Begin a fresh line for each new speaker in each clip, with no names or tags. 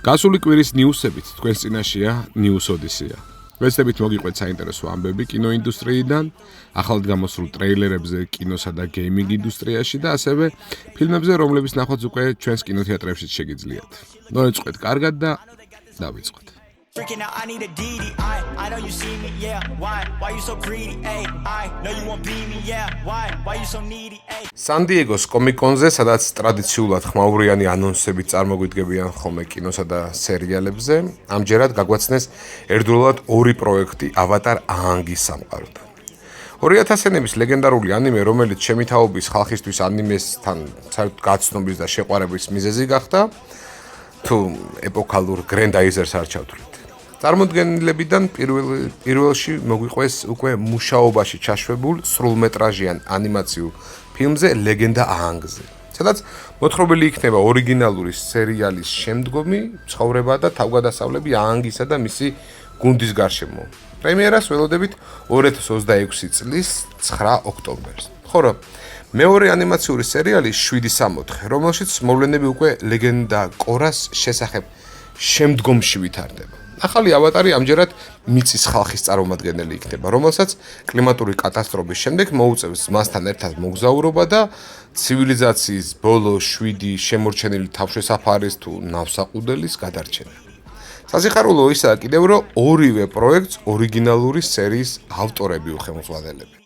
გასული კვირის ნიუსებით თქვენს წინაშეა News Odyssey. ვეცდებით მოგიყვეთ საინტერესო ამბები კინოინდუსტრიიდან, ახალად გამოსულ ტრეილერებზე კინოსა და გეიმინგ ინდუსტრიაში და ასევე ფილმებზე, რომლებიც ნახვაც უკვე ჩვენს კინოთეატრებში შეგიძლიათ. მოეწყოთ კარგად და დავიწყოთ.
Freaking out, I need a DD. I know you see me, yeah. Why you so greedy? Ay, I know you won't be me, yeah. Why you so needy? Ay.
სან-დიეგოს კომიკონზე, სადაც ტრადიციულად ხმაურიანი ანონსებით წარმოგვიდგებიან ხოლმე კინოსა და სერიალებზე, ამჯერად გაგვაცნეს ერთდროულად ორი პროექტი ავატარ აანგის სამყაროდან. 2000-იანების ლეგენდარული ანიმე, რომელიც ჩემი თაობის ხალხისთვის ანიმესთან საერთოდ გაცნობის და შეყვარების მიზეზი გახდა, თუ ეპოქალურ გრენდაიზერს არ ჩავთვლით. წარმოდგენილებიდან პირველში მოგვიყვეს უკვე მუშაობაში ჩაშვებულ სრულმეტრაჟიან ანიმაციურ ფილმზე ლეგენდა აანგზე, სადაც მოთხრობილი იქნება ორიგინალური სერიალის შემდგომი ცხოვრება და თავგადასავლები აანგისა და მისი გუნდის გარშემო. პრემიერას ველოდებით 2026 წლის 9 ოქტომბერს. ხოლო მეორე ანიმაციური სერიალი 7/64, რომელშიც მოვლენები უკვე ლეგენდა კორას შესახებ შემდგომში ვითარდება. ახალი ავატარი ამჯერად მიწის ხალხის წარმომადგენელი იქნება, რომელსაც კლიმატური კატასტროფის შემდეგ მოუწევს მასთან ერთად მოგზაურობა და ცივილიზაციის ბოლო 7 შემორჩენილი თავშესაფარის თუ ნავსაყუდელის გადარჩენა. სასიხარულო ისაა კიდევ, რომ ორივე პროექტს ორიგინალური სერიის ავტორები უხელმძღვანელებენ.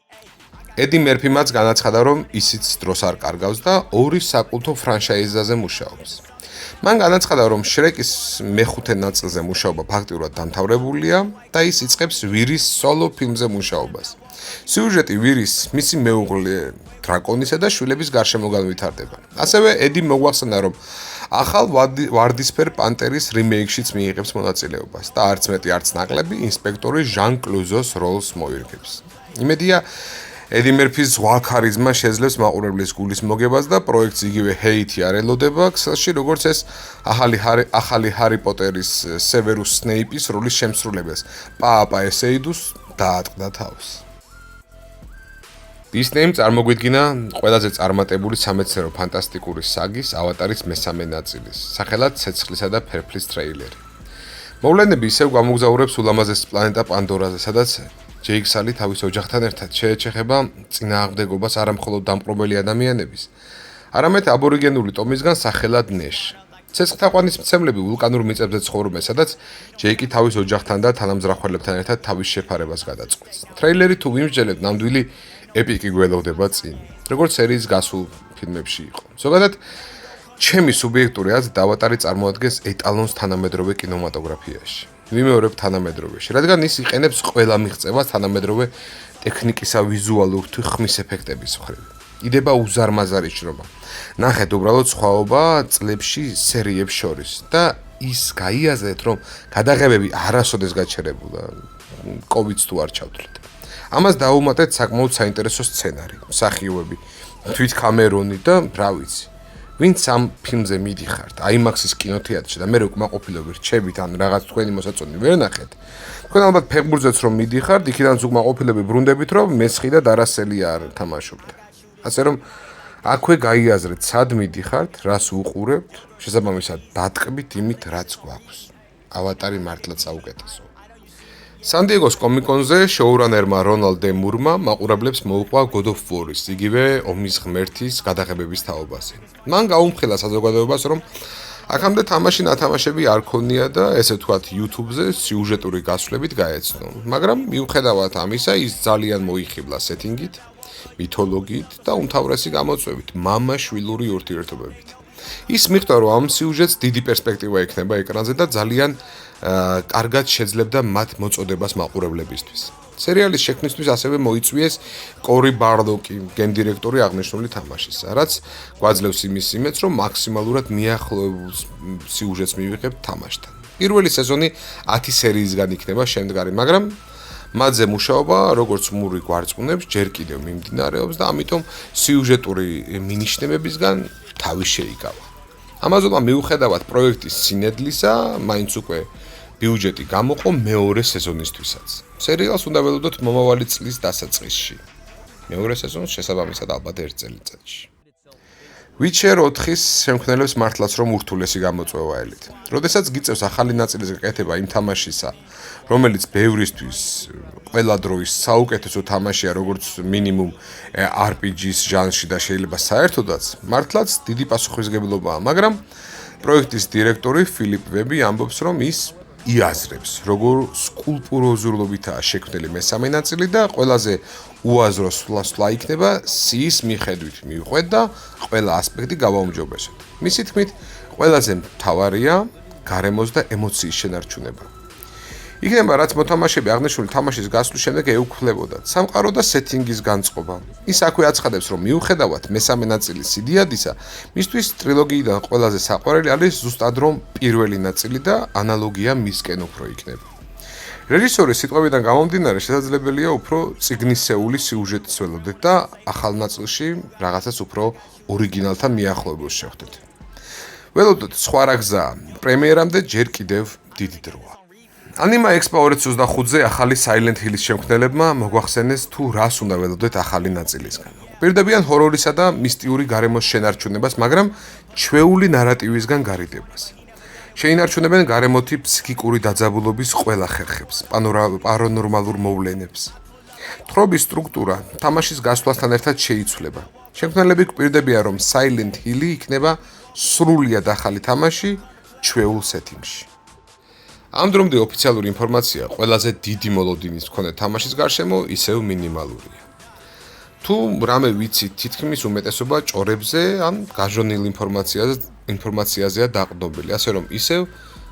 ედი მერფი მას განაცხადა, რომ ისიც დროს არ კარგავს და ორი საკულტო ფრანშაიზაზე მუშაობს. მან განაცხადა, რომ შრეკის მეხუთე ნაწილზე მუშაობა ფაქტიურად დამთავრებულია და ის იწყებს ვირის სოლო ფილმზე მუშაობას. სიუჟეტი ვირის, მისი მეუღლე დრაკონისა და შვილების გარშემო განვითარდება. ასევე ედი მოგვახსენა, რომ ახალ ვარდისფერ პანტერის რიმეიქშიც მიიღებს მონაწილეობას და არც მეტი არც ნაკლები ინსპექტორი ჟან კლუზოს როლს მოირგებს. იმედია ედი მერფის ზღვა ქარიზმა შეძლებს მაყურებლის გულის მოგებას და პროექტს იგივე ჰეითი არ ელოდება ქსელში, როგორც ეს ახალი ჰარი პოტერის სევერუს სნეიპის როლის შემსრულებელს პააპა ესეიდუს დაატყდა თავს. დისნეიმ წარმოგვიდგინა ყველაზე წარმატებული სამეცნიერო ფანტასტიკური საგის ავატარის მესამე ნაწილის, სახელად ცეცხლისა და ფერფლის ტრეილერი. მოვლენები ისევ გამოგზაურებს ულამაზეს პლანეტა პანდორაზე, სადაც ჯეიკ სალი თავის ოჯახთან ერთად შეეჩეხება წინააღმდეგობას არამხოლოდ დამპყრობელი ადამიანების, არამედ აბორიგენული ტომისგან სახელად ნეშ. ცეცხლთაყვანის მცემლები ვულკანურ მიწებზე ცხოვრობენ, სადაც ჯეიკი თავის ოჯახთან და თანამძრახველებთან ერთად თავის შეფარებას გადაწყვეტს. ტრეილერი თუ ვიმსჯელებთ, ნამდვილი ეპიკი გველოდება წინ, როგორც სერიის გასულ ფილმებში იყო. ზოგადად, ჩემი სუბიექტური აზრით ავატარი წარმოადგენს ეტალონს თანამედროვე კინემატოგრაფიაში. ვიმეორებ თანამედროვეში, რადგან ის იყენებს ყველა მიღწევას თანამედროვე ტექნიკისა ვიზუალურ თუ ხმის ეფექტების მხრივ. იდება უზარმაზარი შრომა. ნახეთ უბრალოდ სხვაობა წლებში სერიებს შორის და ის გაიაზრეთ, რომ გადაღებები არასოდეს გაჩერებულა, COVID-ს თუ არ ჩავთვლით. ამას დაუმატეთ საკმაოდ საინტერესო სცენარი, მსახიობები, თვით კამერონი და რა ვიცი. ვინც ამ ფილმზე მიდიხართ, IMAX-ის კინოთეატრში და მე უკმაყოფილო რჩებით ან რაღაც თქვენი მოსაწონი ვერ ნახეთ. თქვენ ალბათ ფეხბურთზეც რომ მიდიხართ, იქიდან უკმაყოფილები ბრუნდებით, რომ მესხი და დარასელი არ თამაშობთ. ასე რომ აქვე გაიაზრეთ, სად მიდიხართ, რას უყურებთ, შესაბამისად დატყბით იმით, რაც გვაქვს. ავატარი მართლაც საუკეთესო. სან-დიეგოს კომიკონზე შოურანერმა რონალდ დე მურმა მაყურებლებს მოუყვა God of War-ის, იგივე ომის ღმერთის გადაღებების თაობაზე. მან გაუმხილა საზოგადოებას, რომ აქამდე თამაში-ნათამაშები არ ქონია და ესე ვთქვათ YouTube-ზე სიუჟეტური გასვლებით გაეცნო. მაგრამ მიუხედავად ამისა, ის ძალიან მოიხიბლა სეტინგით, მითოლოგიით და უმთავრესი გამოწვევით, მამა-შვილური ურთიერთობებით. ის მიხვდა, რომ ამ სიუჟეტს დიდი პერსპექტივა ექნება ეკრანზე და ძალიან კარგად შეძლებდა მათ მოწოდებას მაყურებლებისთვის. სერიალის შექმნისთვის ასევე მოიწვიეს კორი ბარლოკი, გენდირექტორი აღნიშნული თამაშისა, რაც გვაძლევს იმის იმედს, რომ მაქსიმალურად მიახლოებულ სიუჟეტს მივიღებთ თამაშთან. პირველი სეზონი 10 სერიისგან იქნება შემდგარი, მაგრამ მათზე მუშაობა, როგორც მური გვარწმუნებს, ჯერ კიდევ მიმდინარეობს და ამიტომ სიუჟეტური მინიშნებებისგან თავი შეიკავა. ამაზონმა მიუხედავად პროექტის სინედლისა, მაინც უკვე ბიუჯეტი გამოყო მეორე სეზონისთვისაც. სერიალს უნდა ველოდოთ მომავალი წლის დასაწყისში. მეორე სეზონს შესაბამისად ალბათ 1 წელიწადში. Witcher 4-ის შემქმნელებს მართლაც რომ ურთულესი გამოწვევა ელით. როდესაც გიწევს ახალი ნაწილის გაკეთება იმ თამაშისა, რომელიც ბევრისთვის ყველა დროის საუკეთესო თამაშია, როგორც მინიმუმ RPG-ის ჟანრში და შეიძლება საერთოდაც, მართლაც დიდი პასუხისმგებლობაა, მაგრამ პროექტის დირექტორი ფილიპ ვები ამბობს, რომ ის იაზრებს, როგორ სკულპტუროზურლობითაა შექმნილი მესამე ნაწილი და ყველაზე უაზრო სვლა იქნება სიის მიხედვით მივყვეთ და ყველა ასპექტი გავაუმჯობესოთ. მისი თქმით, ყველაზე მთავარია გარემოს და ემოციის შენარჩუნება. იქნება რაც მოთამაშეები აღნიშნული თამაშის გასვლის შემდეგ ეუფლებოდათ. სამყარო და სეტინგის განწყობა. ის აქვე აცხადებს, რომ მიუხედავად მესამე ნაწილის სიდიადისა, მისთვის ტრილოგიიდან ყველაზე საყვარელი არის ზუსტად რომ პირველი ნაწილი და ანალოგია მისკენ უფრო იქნება. რეჟისორის სიტყვებიდან გამომდინარე შესაძლებელია უფრო წიგნისეული სიუჟეტის ველოდეთ და ახალ ნაწილში რაღაცას უფრო ორიგინალთან მიახლოებულს შევხვდეთ. ველოდოთ სხვა რა გზაა, პრემიერამდე ჯერ კიდევ დიდი დროა. Anima Expo 2025-ზე ახალი Silent Hill-ის შემქმნელებმა მოგვახსენეს თუ რას უნდა ველოდეთ ახალი ნაწილისგან. პირდებიან ჰორორისა და მისტიური გარემოს შენარჩუნებას, მაგრამ ჩვეული ნარატივისგან გარიდებას. შეინარჩუნებენ გარემოთი ფსიქიკური დაძაბულობის ყველა ხერხებს, პარანორმალურ მოვლენებს. თხრობის სტრუქტურა თამაშის გასვლასთან ერთად შეიცვლება. შემქმნელები გვპირდებიან, რომ Silent Hill-ი იქნება სრულიად ახალი თამაში ჩვეულ სეტინგში. ამ დრომდე ოფიციალური ინფორმაცია ყველაზე დიდი მოლოდინის მქონე თამაშის გარშემო ისევ მინიმალურია. თუ რამე ვიცით, თითქმის უმეტესობა ჭორებზე ან გაჟონილ ინფორმაციაზეა დაყრდნობილი, ასე რომ ისევ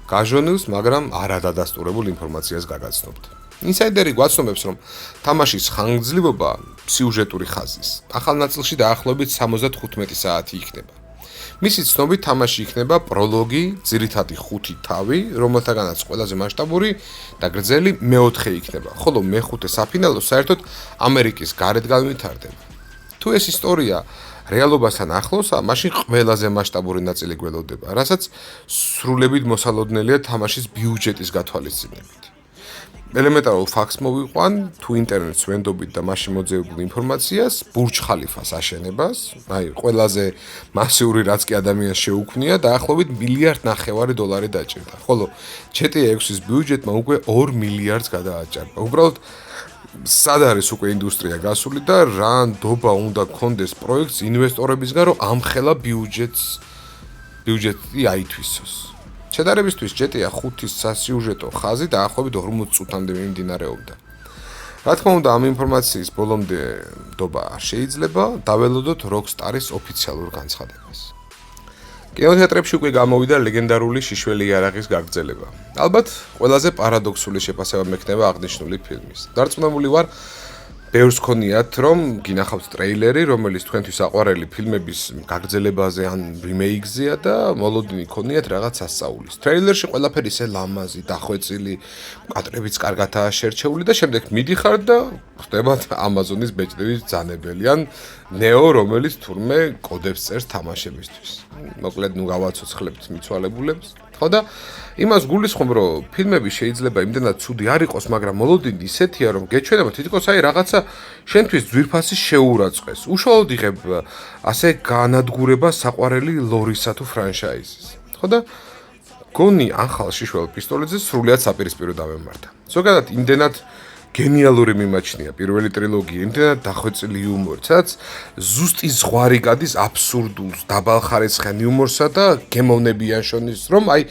გაჟონილს, მაგრამ არადადასტურებულ ინფორმაციას გაგაცნობთ. ინსაიდერი გვაცნობებს, რომ თამაშის ხანგრძლივობა სიუჟეტური ხაზის. ახალ ნაწილში დაახლოებით 75 საათი იქნება. მისი ცნობით თამაში იქნება პროლოგი, ძირითადი 5 თავი, რომელთაგანაც ყველაზე მასშტაბური და გრძელი მეოთხე იქნება, ხოლო მეხუთე საფინალო საერთოდ ამერიკის გარეთ განვითარდება. თუ ეს ისტორია რეალობასთან ახლოსა, მაშინ ყველაზე მასშტაბური ნაწილი გველოდება, რასაც სრულებით მოსალოდნელია თამაშის ბიუჯეტის გათვალისწინებით. ელემენტარულ ფაქტს მოვიყვან, თუ ინტერნეტს ვენდობით და მასში მოძებნებულ ინფორმაციას, ბურჯ ხალიფას აშენებას, აი, ყველაზე მასიური რაც კი ადამიანს შეუქმნია, დაახლოებით $1.5 მილიარდი დაჭირდა, ხოლო GTA 6-ის ბიუჯეტმა უკვე $2 მილიარდს გადააჭარბა. უბრალოდ სად არის უკვე ინდუსტრია გასული და რა ნდობა უნდა გქონდეს პროექტს ინვესტორებისგან, რომ ამხელა ბიუჯეტი აითვისოს. შედარებისთვის GTA 5-ის სასიუჟეტო ხაზი დაახლოებით 40 წუთამდე მიმდინარეობდა. რა თქმა უნდა, ამ ინფორმაციის ბოლომდე ნდობა არ შეიძლება, დაველოდოთ Rockstar-ის ოფიციალურ განცხადებას. კინოთეატრებში უკვე გამოვიდა ლეგენდარული შიშველი იარაღის გაგრძელება. ალბათ, ყველაზე პარადოქსული შეფასება მექნება აღნიშნული ფილმის. დარწმუნებული ვარ, ბევრს გქონიათ, რომ გინახავთ ტრეილერი, რომელიც თქვენთვის საყვარელი ფილმების გაგრძელებაზე ან რიმეიქზეა და მოლოდინი გქონიათ რაღაც ასწაულის. ტრეილერში ყველაფერი ისე ლამაზი, დახვეწილი, კადრებიც კარგადაა შერჩეული და შემდეგ მიდიხართ და ხდებათ Amazon-ის ბეჭდების ბრძანებელი ან Neo, რომელიც თურმე კოდებს წერს თამაშებისთვის. მოკლედ, ნუ გავაცოცხლებთ მიცვალებულებს. ხო და იმას გულისხმობ, რომ ფილმები შეიძლება იმდენად ცუდი არ იყოს, მაგრამ მოლოდინი ისეთია, რომ გეჩვენება თითქოს აი რაღაცა შენთვის ძვირფასი შეურაცხეს. უშუალოდ იღებ ასე განადგურება საყვარელი ლორისა თუ ფრანშაიზის. ხო და გონი ახალ შიშველ პისტოლეტზე სრულიად საპირისპირო დავემართა. ზოგადად იმდენად გენიალური მიმაჩნია პირველი ტრილოგია, იმდენად დახვეწილი იუმორით, სადაც ზუსტი ზღვარი გადის აბსურდულს, დაბალხარისხიან იუმორსა და გემოვნებიან შონის, რომ აი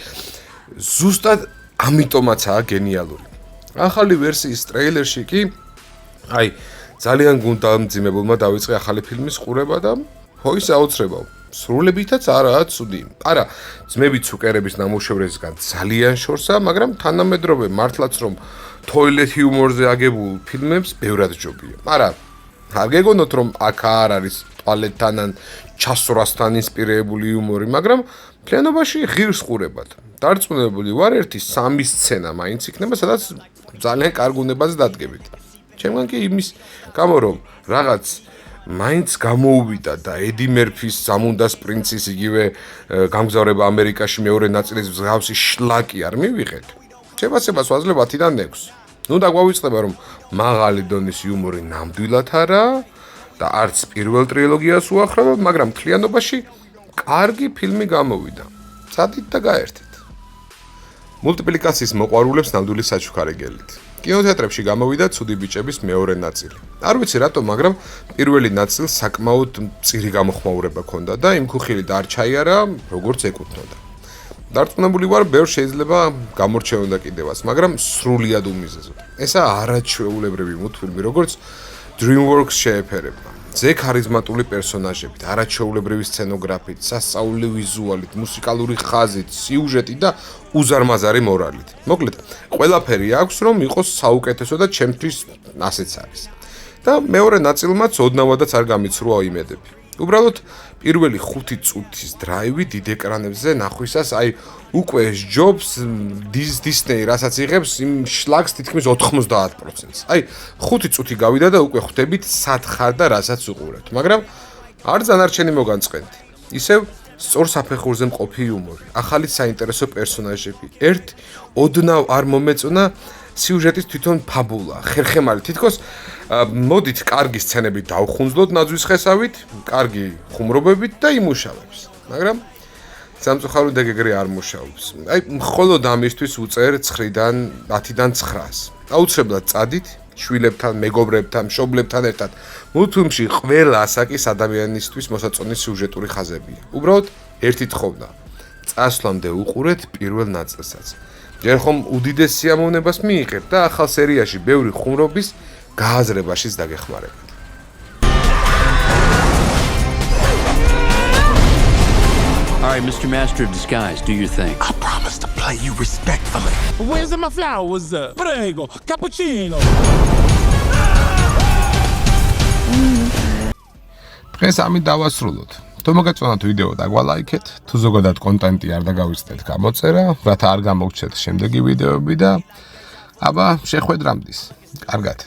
ზუსტად ამიტომაცაა გენიალური. ახალი ვერსიის ტრეილერში კი აი ძალიან გუნდამძიმებულმა დავიწყე ახალი ფილმის ყურება და ხო ის აუცრებავ. სრულებითაც არაა ცუდი. არა, ძმებით სუკერების ნამუშევრისგან ძალიან შორსა, მაგრამ თანამედროვე მართლაც რომ toilet humor-ზე აგებულ ფილმებს ბევრად ჯობია. არა, არ გეგონოთ რომ აქ არ არის ტუალეტთან ან ჩასვრასთან ინსპირირებული იუმორი, მაგრამ ფლენობაში ღირს ყურებად. დარწმუნებული ვარ, ერთი 3 სცენა მაინც იქნება, სადაც ძალიან კარგ უნებაზე დადგებით. ჩემგან კი იმის გამო რომ რაღაც მაინც გამოუვიდა და ედი მერფის ზამუნდას პრინცის იგივე გამგზავრება ამერიკაში მეორე ნაწილის მსგავსი შლაკი არ მივიღეთ. შეფასებას ვაძლევ 10-დან 6. ნუ დაგვავიწყდება რომ მაღალი დონის იუმორი ნამდვილად არა და არც პირველ ტრილოგიას უახლოვებ, მაგრამ მთლიანობაში კარგი ფილმი გამოვიდა. წადით და გაერთეთ. მულტიპლიკაციის მოყვარულებს ნამდვილი საჩუქარიგელით. კინოთეატრებში გამოვიდა ცუდი ბიჭების მეორე ნაწილი. არ ვიცი რატომ, მაგრამ პირველი ნაწილს საკმაოდ მწირი გამოხმაურება ჰქონდა და იმ ხუხილი დარჩაიარა, როგორც ეკუთვნოდა. დარწმუნებული ვარ, ბევრ შეიძლება გამორჩევნოდა კიდევაც, მაგრამ სრულიად უმიზეზო. ესა არაჩვეულებრივი მულტფილმი, როგორც DreamWorks შეეფერება. ზე ქარიზმატული პერსონაჟებით, არაჩვეულებრივი სცენოგრაფით, სასწაული ვიზუალით, მუსიკალური ხაზით, სიუჟეტით და უზარმაზარი მორალით. მოკლედ, ყველაფერი აქვს, რომ იყოს საუკეთესო და ჩემთვის ასეც არის. და მეორე ნაწილმაც ოდნავადაც არ გამიცრუა იმედები. უბრალოდ პირველი 5 წუთის დრაივი დიდ ეკრანებზე ნახვისას უკვე ჯობს Disney, რასაც იღებს იმ შლაგს თითქმის 90%. 5 წუთი გავიდა და უკვე ხვდებით სად ხარ და რასაც უყურებთ. მაგრამ არ დანარჩენი მოგანწყენდი. ისევ სწორ საფეხურზე მყოფი იუმორი, ახალი საინტერესო პერსონაჟები. ოდნავ არ მომეწონა სიუჟეტის თვითონ ფაბულა, ხერხემალი თითქოს მოდით კარგი სცენებით დავხუნძლოთ ნაძვის ხესავით, კარგი ხუმრობებით და იმუშავებს. მაგრამ სამწუხაროდ ეგრე არ მუშაობს. მხოლოდ ამისთვის უწერ 9-დან 10-დან 9-ს. აუცილებლად წადით შვილებთან, მეგობრებთან, მშობლებთან ერთად. მულტფილმში ყველა ასაკის ადამიანისთვის მოსაწონი სიუჟეტური ხაზებია. უბრალოდ ერთი თხოვნა. წასვლამდე უყურეთ პირველ ნაწილსაც. ჯერ ხომ უდიდეს სიამოვნებას მიიღებთ და ახალ სერიაში ბევრი ხუმრობის გააზრებაშიც დაგეხმარებათ.
All right, Mr. Master of Disguise, do your thing.
I promise to play you respectfully.
Where's my flowers? Prego, cappuccino.
დღეს ამით დავასრულოთ. თუ მოგეწონათ ვიდეო დაგვალაიქეთ, თუ ზოგადად კონტენტი არ დაგავიწყდეთ გამოწერა, რათა არ გამოგჩეთ შემდეგი ვიდეოები და აბა შეხვედრამდე. კარგად.